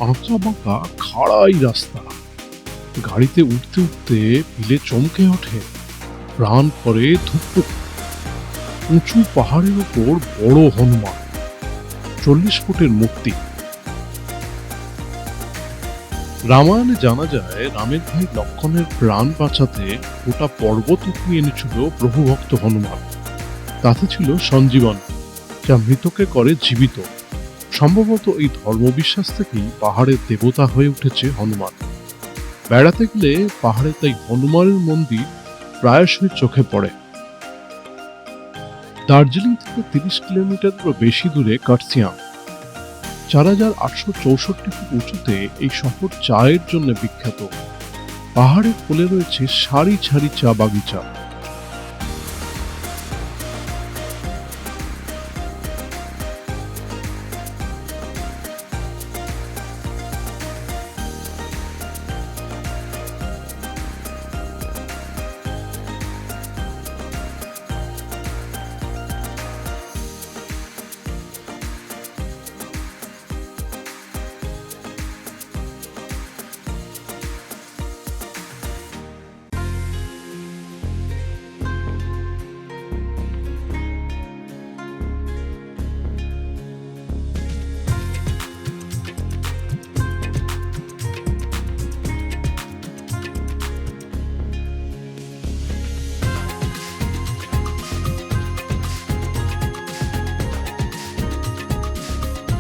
আঁকা বাঁকা খাড়াই রাস্তা। গাড়িতে উঠতে উঠতে পিলে চমকে ওঠে, প্রাণ করে ধুকপুক। উঁচু পাহাড়ের উপর বড় হনুমান, 40 ফুটের মূর্তি। রামায়ণে জানা যায় রামের ভাই লক্ষণের প্রাণ বাঁচাতে গোটা পর্বত উঠিয়ে এনেছিল প্রভুভক্ত হনুমান। তাতে ছিল সঞ্জীবন, যা মৃতকে করে জীবিত। সম্ভবত এই ধর্মবিশ্বাস থেকেই পাহাড়ের দেবতা হয়ে উঠেছে হনুমান। বেড়াতে গেলে পাহাড়ে তাই হনুমানের মন্দির প্রায়শই চোখে পড়ে। দার্জিলিং থেকে 30 কিলোমিটারেরও বেশি দূরে কার্সিয়াং, 4864 ফুট উঁচুতে এই শহর চায়ের জন্য বিখ্যাত। পাহাড়ের কোলে রয়েছে সারি সারি চা বাগিচা।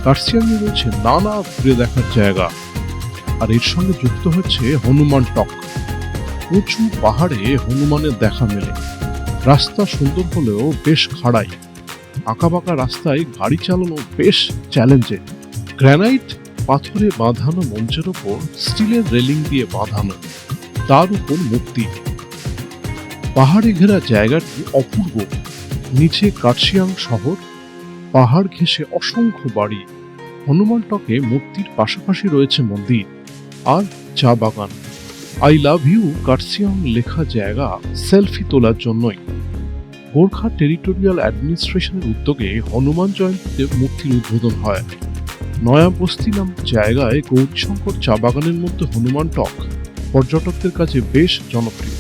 কার্সিয়াংয়ে রয়েছে নানা ঘুরে দেখার জায়গা, আর এর সঙ্গে যুক্ত হচ্ছে হনুমান টক। উঁচু পাহাড়ে হনুমানের দেখা মেলে। রাস্তা সুন্দর হলেও বেশ খাড়াই। আঁকাবাঁকা রাস্তায় গাড়ি চালানো বেশ চ্যালেঞ্জের। গ্রানাইট পাথরে বাঁধানো মঞ্চের ওপর স্টিলের রেলিং দিয়ে বাঁধানো, তার উপর মূর্তি। পাহাড়ে ঘেরা জায়গাটি অপূর্ব। নিচে কার্সিয়াং শহর, পাহাড় ঘেঁষে অসংখ্য বাড়ি। হনুমান টকে মূর্তির পাশাপাশি রয়েছে মন্দির আর চা বাগান। আই লাভ ইউ কার্সিয়াং লেখা জায়গা সেলফি তোলার জন্যই। গোর্খা টেরিটোরিয়াল অ্যাডমিনিস্ট্রেশনের উদ্যোগে হনুমান জয়ন্তীতে মূর্তির উদ্বোধন হয়। নয়া বস্তি নাম জায়গায় গৌরীশঙ্কর চা বাগানের মধ্যে হনুমান টক পর্যটকদের কাছে বেশ জনপ্রিয়।